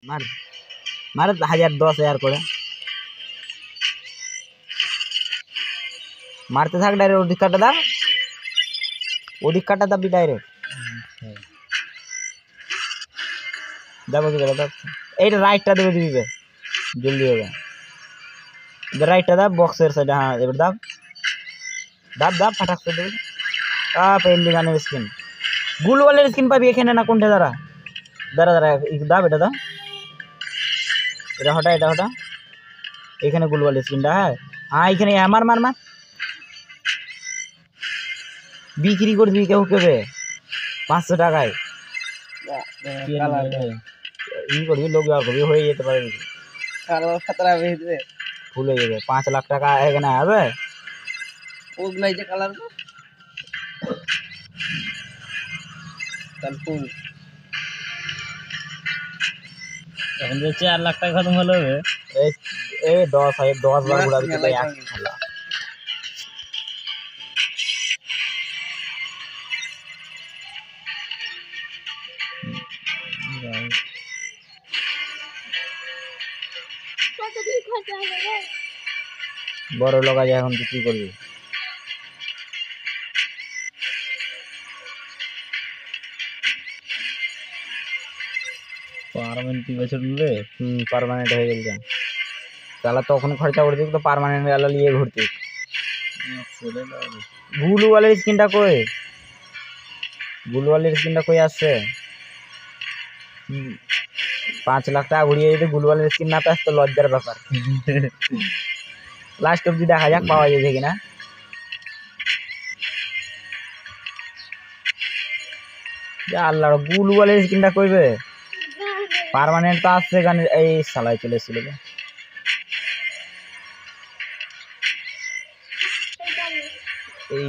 मार मार 1000 করে মারতে থাক ডাইরেক্ট ওদিক কাটা দাবি ডাইরেক্ট দাবো কি দাও এইটা রাইটটা দেবে দিবে জলদি হবে রাইটটা দাও বক্সের সাইডে হ্যাঁ এবার দাও দাব দাব ফাটাক করে দেবে পেন্ডিং গানের স্ক্রিন গুল ওয়ালের স্ক্রিন পাবি এখানে না কোনটা দাঁড়া দাঁড়া দাঁড়া দাব এটা দাও এটা হটা এখানে গুল ওয়ালের স্ক্রিনটা হ্যাঁ হ্যাঁ এখানে মার মার মার বিক্রি করে দিবি কেউ কেবে 500 টাকায় ই করবি লোক আর করবি হয়ে যেতে পারে ফুল হয়ে যাবে 5 লাখ টাকা এখানে হবে ওগুলাই যে কালার ফুল এখন যে 4 লাখ টাকা খতম হলো এই 10 বার ঘোরা দিতে ভাই এক খেলা বড় লগা যায় এখন কি করবি পার্মানেন্ট বছর নিবে পার্মানেন্ট হয়ে গেল তাহলে তখন খরচা করে দিবি তো পার্মানেন্ট গেলে নিয়ে ঘুরতে গুল ওয়ালের স্ক্রিনটা কই আসছে 5 লাখ টাকা ঘুরিয়ে যদি গুল ওয়ালের স্ক্রিন না পাস তো লজ্জার ব্যাপার লাস্ট অবধি দেখা যাক পাওয়া যাবে কিনা আল্লাহ গুল ওয়ালের স্ক্রিনটা কইবে পার্মানেন্ট তো আসছে গানের এই সালাই চলে এসেছিল এই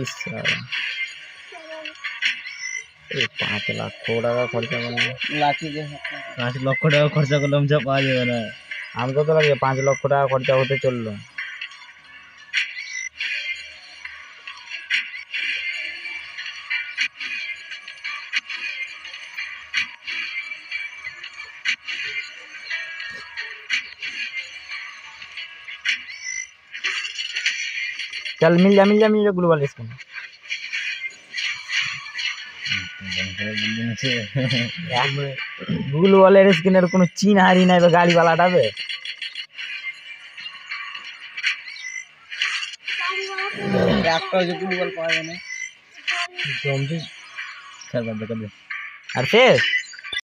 5 লাখ টাকা খরচা করে 5 লক্ষ টাকা খরচা করলাম যা পাওয়া যাবে না আমি কত লাগে 5 লক্ষ টাকা খরচা হতে চললো चल मिल जा ग्लोबल स्किन ग्लोबल स्किन कोनो चीन हारी ना गाड़ी वाला डाबे ग्लोबल पावे ना আর শেষ